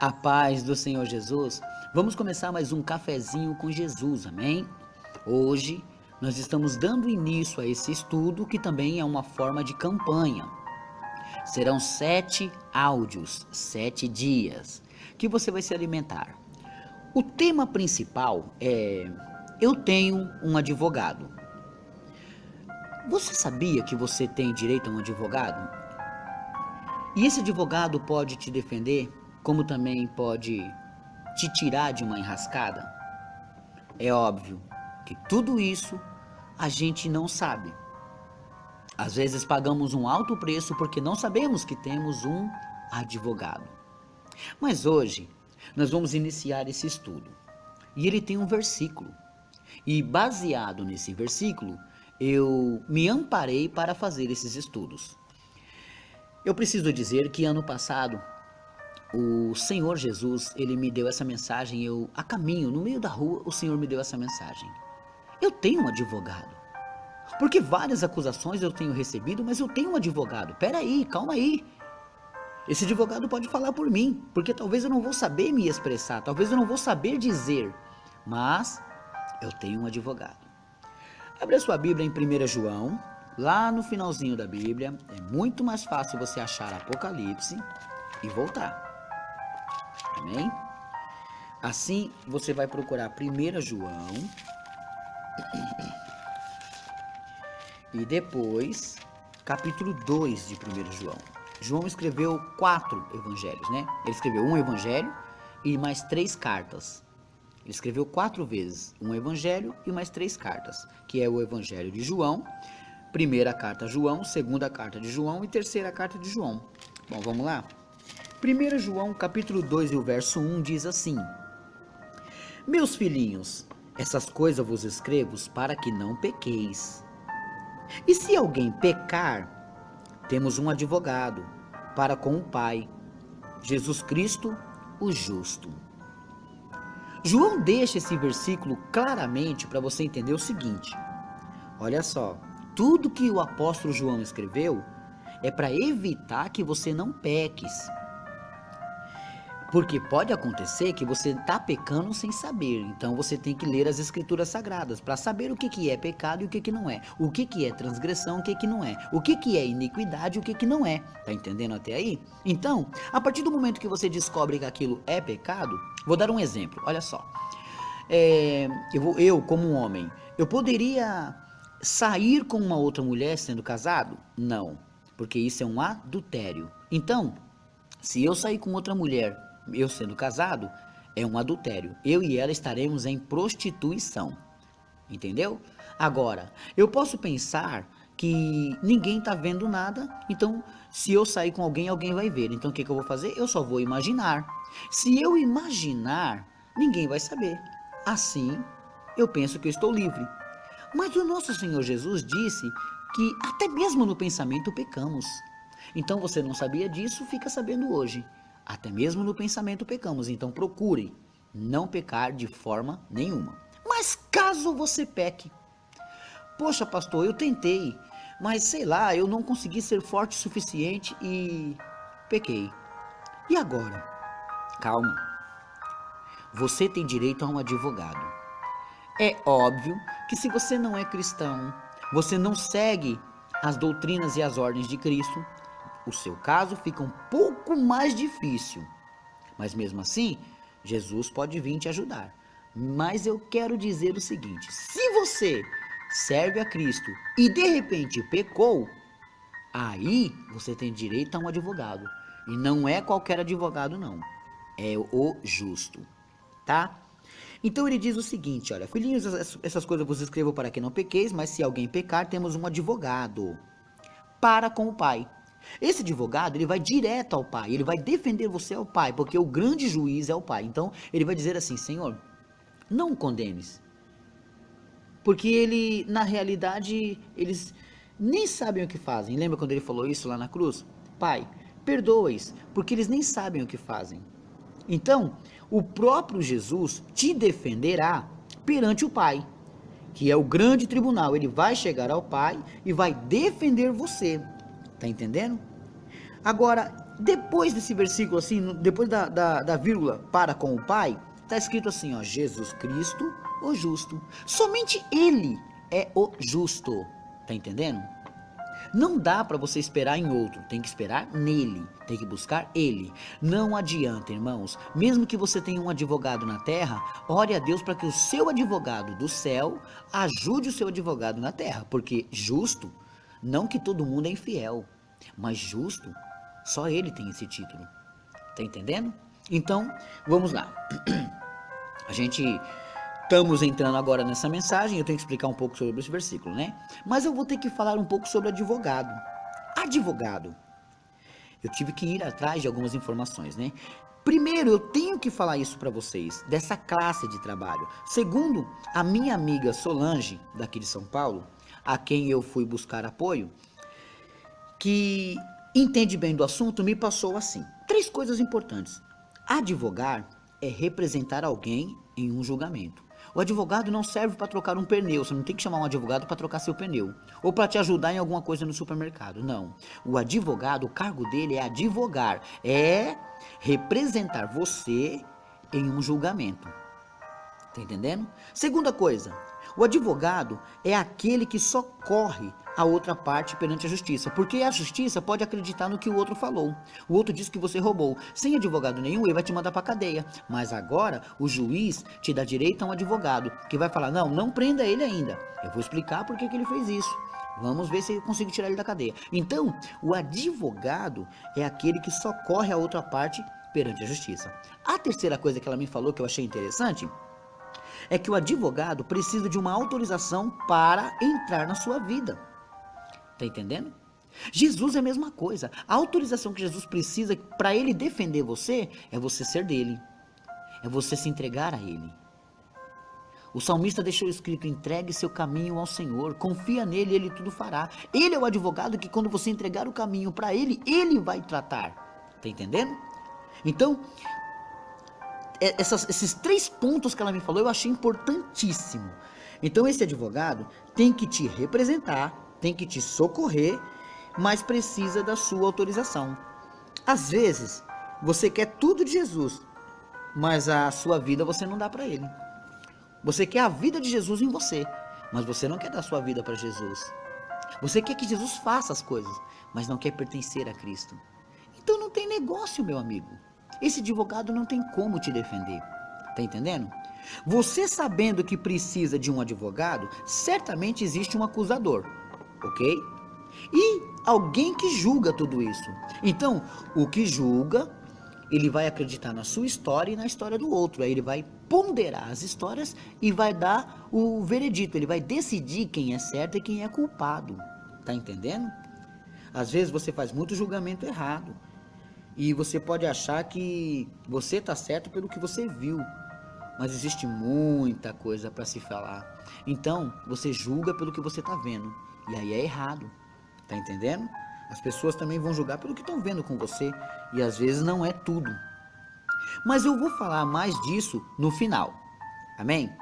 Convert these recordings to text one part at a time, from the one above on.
A paz do Senhor Jesus. Vamos começar mais um cafezinho com Jesus, amém? Hoje nós estamos dando início a esse estudo que também é uma forma de campanha. Serão 7 áudios, 7 dias, que você vai se alimentar. O tema principal é: eu tenho um advogado. Você sabia que você tem direito a um advogado? E esse advogado pode te defender, como também pode te tirar de uma enrascada? É óbvio que tudo isso a gente não sabe. Às vezes pagamos um alto preço porque não sabemos que temos um advogado. Mas hoje nós vamos iniciar esse estudo. E ele tem um versículo. E baseado nesse versículo, eu me amparei para fazer esses estudos. Eu preciso dizer que ano passado o Senhor Jesus, ele me deu essa mensagem, eu a caminho, no meio da rua, o Senhor me deu essa mensagem. Eu tenho um advogado. Porque várias acusações eu tenho recebido, mas eu tenho um advogado. Peraí, calma aí. Esse advogado pode falar por mim, porque talvez eu não vou saber me expressar, talvez eu não vou saber dizer, mas eu tenho um advogado. Abre a sua Bíblia em 1 João, lá no finalzinho da Bíblia, é muito mais fácil você achar Apocalipse e voltar. Amém? Assim, você vai procurar 1 João e depois capítulo 2 de 1 João. João escreveu 4 evangelhos, né? Ele escreveu um evangelho e mais 3 cartas. Ele escreveu 4 vezes um evangelho e mais 3 cartas, que é o evangelho de João, primeira carta a João, segunda carta de João e terceira carta de João. Bom, vamos lá? 1 João capítulo 2 e o verso 1 diz assim: Meus filhinhos, essas coisas vos escrevo para que não pequeis. E se alguém pecar, temos um advogado para com o Pai, Jesus Cristo, o justo. João deixa esse versículo claramente para você entender o seguinte: olha só, tudo que o apóstolo João escreveu é para evitar que você não peques. Porque pode acontecer que você está pecando sem saber, então você tem que ler as escrituras sagradas para saber o que é pecado e o que não é, o que é transgressão e o que não é, o que é iniquidade e o que não é, tá entendendo até aí? Então, a partir do momento que você descobre que aquilo é pecado, vou dar um exemplo, olha só, eu como um homem, eu poderia sair com uma outra mulher sendo casado? Não, porque isso é um adultério. Então, se eu sair com outra mulher, eu sendo casado, é um adultério. Eu e ela estaremos em prostituição. Entendeu? Agora, eu posso pensar que ninguém está vendo nada, então se eu sair com alguém, alguém vai ver. Então o que eu vou fazer? Eu só vou imaginar. Se eu imaginar, ninguém vai saber. Assim, eu penso que eu estou livre. Mas o nosso Senhor Jesus disse que até mesmo no pensamento pecamos. Então você não sabia disso, fica sabendo hoje. Até mesmo no pensamento pecamos, então procure não pecar de forma nenhuma. Mas caso você peque, poxa pastor, eu tentei, mas sei lá, eu não consegui ser forte o suficiente e pequei. E agora? Calma, você tem direito a um advogado. É óbvio que se você não é cristão, você não segue as doutrinas e as ordens de Cristo, o seu caso fica um pouco mais difícil, mas mesmo assim, Jesus pode vir te ajudar. Mas eu quero dizer o seguinte: se você serve a Cristo e de repente pecou, aí você tem direito a um advogado. E não é qualquer advogado não, é o justo, tá? Então ele diz o seguinte, olha, filhinhos, essas coisas vos escrevo para que não pequeis, mas se alguém pecar, temos um advogado para com o Pai. Esse advogado, ele vai direto ao Pai, ele vai defender você ao Pai, porque o grande juiz é o Pai. Então, ele vai dizer assim: Senhor, não o condenes. Porque ele, na realidade, eles nem sabem o que fazem. Lembra quando ele falou isso lá na cruz? Pai, perdoa-os, porque eles nem sabem o que fazem. Então, o próprio Jesus te defenderá perante o Pai, que é o grande tribunal. Ele vai chegar ao Pai e vai defender você. Tá entendendo? Agora, depois desse versículo, assim, depois da vírgula para com o Pai, está escrito assim, ó, Jesus Cristo, o justo. Somente Ele é o justo. Tá entendendo? Não dá para você esperar em outro, tem que esperar nele, tem que buscar ele. Não adianta, irmãos, mesmo que você tenha um advogado na terra, ore a Deus para que o seu advogado do céu ajude o seu advogado na terra, porque justo, não que todo mundo é infiel, mas justo, só ele tem esse título. Tá entendendo? Então, vamos lá. A gente estamos entrando agora nessa mensagem, eu tenho que explicar um pouco sobre esse versículo, né? Mas eu vou ter que falar um pouco sobre advogado. Advogado. Eu tive que ir atrás de algumas informações, né? Primeiro, eu tenho que falar isso para vocês, dessa classe de trabalho. Segundo, a minha amiga Solange, daqui de São Paulo, a quem eu fui buscar apoio, que entende bem do assunto, me passou assim. 3 coisas importantes. Advogar é representar alguém em um julgamento. O advogado não serve para trocar um pneu, você não tem que chamar um advogado para trocar seu pneu, ou para te ajudar em alguma coisa no supermercado, não. O advogado, o cargo dele é advogar, é representar você em um julgamento. Tá entendendo? Segunda coisa, o advogado é aquele que socorre a outra parte perante a justiça, porque a justiça pode acreditar no que o outro falou. O outro disse que você roubou. Sem advogado nenhum, ele vai te mandar para cadeia. Mas agora, o juiz te dá direito a um advogado, que vai falar, não prenda ele ainda. Eu vou explicar por que ele fez isso. Vamos ver se eu consigo tirar ele da cadeia. Então, o advogado é aquele que socorre a outra parte perante a justiça. A terceira coisa que ela me falou, que eu achei interessante, é que o advogado precisa de uma autorização para entrar na sua vida. Tá entendendo? Jesus é a mesma coisa. A autorização que Jesus precisa para ele defender você é você ser dele. É você se entregar a ele. O salmista deixou escrito, entregue seu caminho ao Senhor, confia nele, ele tudo fará. Ele é o advogado que quando você entregar o caminho para ele, ele vai tratar. Tá entendendo? Então, esses 3 pontos que ela me falou, eu achei importantíssimo. Então, esse advogado tem que te representar, tem que te socorrer, mas precisa da sua autorização. Às vezes, você quer tudo de Jesus, mas a sua vida você não dá para ele. Você quer a vida de Jesus em você, mas você não quer dar sua vida para Jesus. Você quer que Jesus faça as coisas, mas não quer pertencer a Cristo. Então não tem negócio, meu amigo. Esse advogado não tem como te defender. Tá entendendo? Você sabendo que precisa de um advogado, certamente existe um acusador, ok? E alguém que julga tudo isso. Então, o que julga, ele vai acreditar na sua história e na história do outro. Aí ele vai ponderar as histórias e vai dar o veredito. Ele vai decidir quem é certo e quem é culpado. Tá entendendo? Às vezes você faz muito julgamento errado. E você pode achar que você está certo pelo que você viu. Mas existe muita coisa para se falar. Então, você julga pelo que você está vendo. E aí é errado. Tá entendendo? As pessoas também vão julgar pelo que estão vendo com você. E às vezes não é tudo. Mas eu vou falar mais disso no final. Amém?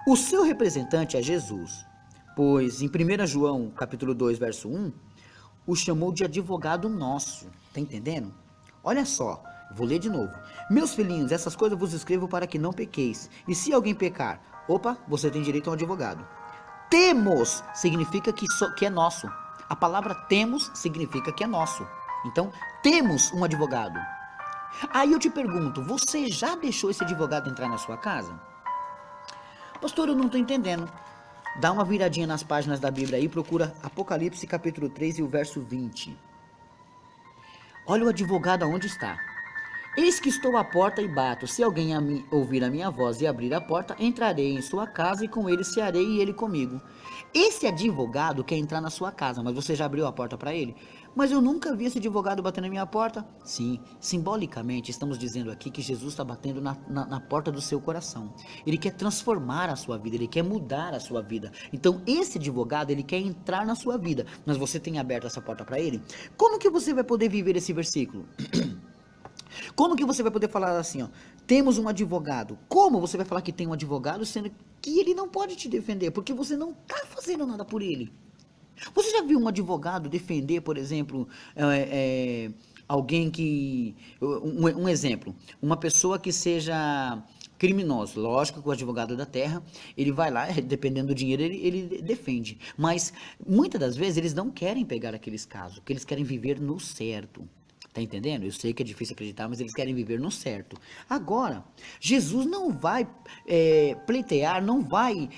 O seu representante é Jesus. Pois em 1 João capítulo 2, verso 1, o chamou de advogado nosso. Tá entendendo? Olha só, vou ler de novo. Meus filhinhos, essas coisas vos escrevo para que não pequeis. E se alguém pecar, você tem direito a um advogado. Temos significa que é nosso. A palavra temos significa que é nosso. Então, temos um advogado. Aí eu te pergunto, você já deixou esse advogado entrar na sua casa? Pastor, eu não estou entendendo. Dá uma viradinha nas páginas da Bíblia aí, procura Apocalipse capítulo 3 e o verso 20. Olha o advogado aonde está. Eis que estou à porta e bato. Se alguém ouvir a minha voz e abrir a porta, entrarei em sua casa e com ele cearei e ele comigo. Esse advogado quer entrar na sua casa, mas você já abriu a porta para ele? Mas eu nunca vi esse advogado bater na minha porta. Sim, simbolicamente estamos dizendo aqui que Jesus está batendo na porta do seu coração. Ele quer transformar a sua vida, ele quer mudar a sua vida. Então esse advogado, ele quer entrar na sua vida, mas você tem aberto essa porta para ele? Como que você vai poder viver esse versículo? Como que você vai poder falar assim, ó, temos um advogado? Como você vai falar que tem um advogado, sendo que ele não pode te defender, porque você não está fazendo nada por ele? Você já viu um advogado defender, por exemplo, alguém que, um exemplo, uma pessoa que seja criminoso, lógico que o advogado da terra, ele vai lá, dependendo do dinheiro, ele defende, mas muitas das vezes eles não querem pegar aqueles casos, porque eles querem viver no certo. Tá entendendo? Eu sei que é difícil acreditar, mas eles querem viver no certo. Agora, Jesus não vai pleitear, não vai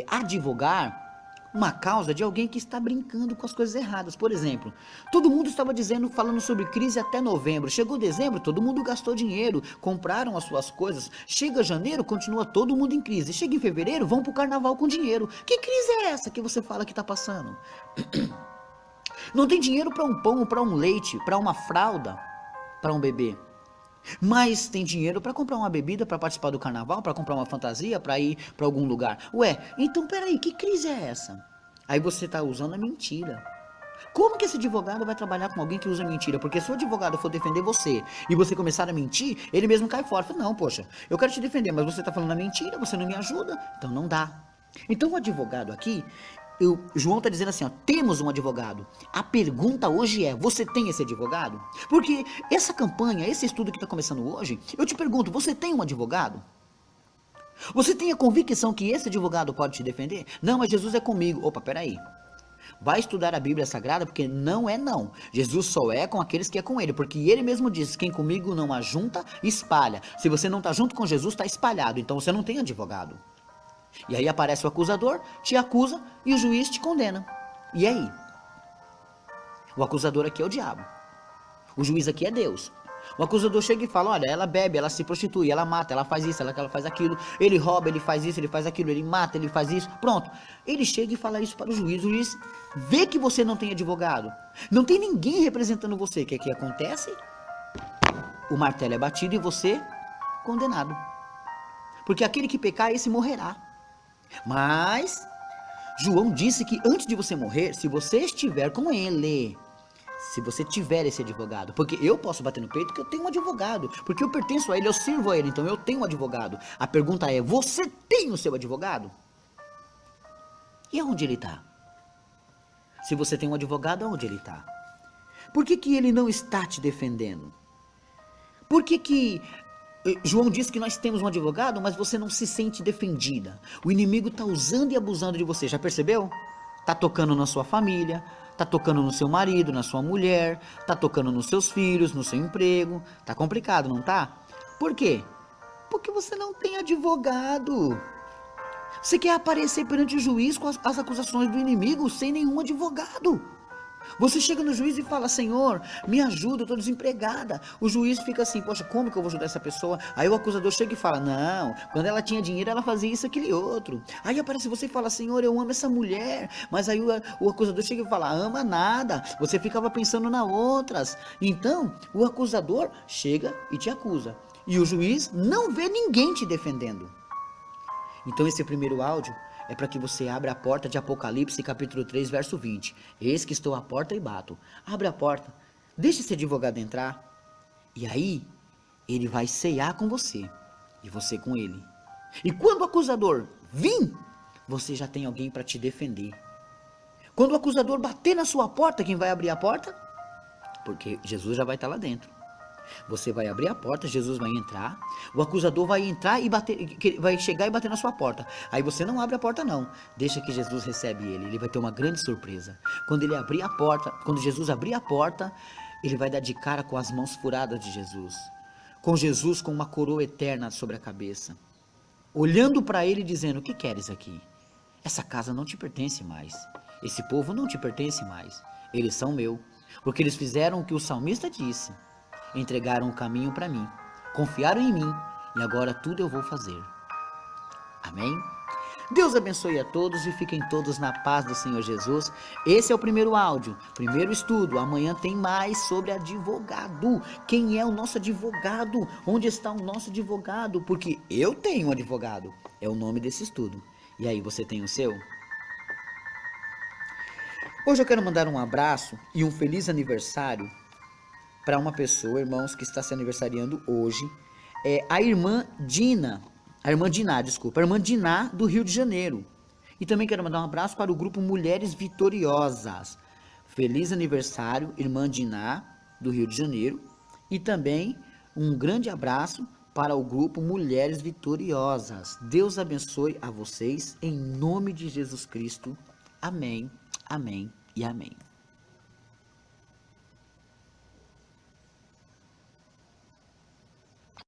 advogar uma causa de alguém que está brincando com as coisas erradas. Por exemplo, todo mundo estava dizendo, falando sobre crise até novembro. Chegou dezembro, todo mundo gastou dinheiro, compraram as suas coisas. Chega janeiro, continua todo mundo em crise. Chega em fevereiro, vão pro carnaval com dinheiro. Que crise é essa que você fala que está passando? Não tem dinheiro para um pão, para um leite, para uma fralda, para um bebê. Mas tem dinheiro para comprar uma bebida, para participar do carnaval, para comprar uma fantasia, para ir para algum lugar. Ué, então peraí, que crise é essa? Aí você está usando a mentira. Como que esse advogado vai trabalhar com alguém que usa mentira? Porque se o advogado for defender você e você começar a mentir, ele mesmo cai fora. Fala, não, poxa, eu quero te defender, mas você está falando a mentira, você não me ajuda, então não dá. Então o advogado aqui, João está dizendo assim, ó, temos um advogado. A pergunta hoje é, você tem esse advogado? Porque essa campanha, esse estudo que está começando hoje, eu te pergunto, você tem um advogado? Você tem a convicção que esse advogado pode te defender? Não, mas Jesus é comigo. Opa, peraí. Vai estudar a Bíblia Sagrada, porque não é não. Jesus só é com aqueles que é com ele, porque ele mesmo diz, quem comigo não ajunta, espalha. Se você não está junto com Jesus, está espalhado, então você não tem advogado. E aí aparece o acusador, te acusa e o juiz te condena. E aí? O acusador aqui é o diabo. O juiz aqui é Deus. O acusador chega e fala, olha, ela bebe, ela se prostitui, ela mata, ela faz isso, ela faz aquilo, ele rouba, ele faz isso, ele faz aquilo, ele mata, ele faz isso, pronto. Ele chega e fala isso para o juiz vê que você não tem advogado, não tem ninguém representando você. O que é que acontece? O martelo é batido e você condenado. Porque aquele que pecar, esse morrerá. Mas João disse que antes de você morrer, se você estiver com ele, se você tiver esse advogado, porque eu posso bater no peito que eu tenho um advogado, porque eu pertenço a ele, eu sirvo a ele, então eu tenho um advogado. A pergunta é, você tem o seu advogado? E aonde ele está? Se você tem um advogado, aonde ele está? Por que ele não está te defendendo? Por que João diz que nós temos um advogado, mas você não se sente defendida? O inimigo está usando e abusando de você, já percebeu? Está tocando na sua família, está tocando no seu marido, na sua mulher, está tocando nos seus filhos, no seu emprego. Está complicado, não tá? Por quê? Porque você não tem advogado. Você quer aparecer perante o juiz com as acusações do inimigo sem nenhum advogado. Você chega no juiz e fala, Senhor, me ajuda, eu estou desempregada. O juiz fica assim, poxa, como que eu vou ajudar essa pessoa? Aí o acusador chega e fala, não, quando ela tinha dinheiro ela fazia isso, aquele outro. Aí aparece você e fala, Senhor, eu amo essa mulher. Mas aí o acusador chega e fala, ama nada, você ficava pensando nas outras. Então, o acusador chega e te acusa. E o juiz não vê ninguém te defendendo. Então esse primeiro áudio é para que você abra a porta de Apocalipse, capítulo 3, verso 20. Eis que estou à porta e bato. Abre a porta, deixa esse advogado entrar. E aí, ele vai ceiar com você, e você com ele. E quando o acusador vir, você já tem alguém para te defender. Quando o acusador bater na sua porta, quem vai abrir a porta? Porque Jesus já vai estar lá dentro. Você vai abrir a porta, Jesus vai entrar, o acusador vai entrar e vai chegar e bater na sua porta. Aí você não abre a porta não, deixa que Jesus recebe ele vai ter uma grande surpresa. Quando ele abrir a porta, quando Jesus abrir a porta, ele vai dar de cara com as mãos furadas de Jesus, com Jesus com uma coroa eterna sobre a cabeça, olhando para ele e dizendo, o que queres aqui? Essa casa não te pertence mais, esse povo não te pertence mais, eles são meu, porque eles fizeram o que o salmista disse. Entregaram o caminho para mim, confiaram em mim e agora tudo eu vou fazer. Amém? Deus abençoe a todos e fiquem todos na paz do Senhor Jesus. Esse é o primeiro áudio, primeiro estudo. Amanhã tem mais sobre advogado. Quem é o nosso advogado? Onde está o nosso advogado? Porque eu tenho um advogado, é o nome desse estudo. E aí, você tem o seu? Hoje eu quero mandar um abraço e um feliz aniversário para uma pessoa, irmãos, que está se aniversariando hoje, a irmã Diná, do Rio de Janeiro. E também quero mandar um abraço para o grupo Mulheres Vitoriosas. Feliz aniversário, irmã Diná, do Rio de Janeiro. E também um grande abraço para o grupo Mulheres Vitoriosas. Deus abençoe a vocês, em nome de Jesus Cristo. Amém, amém e amém.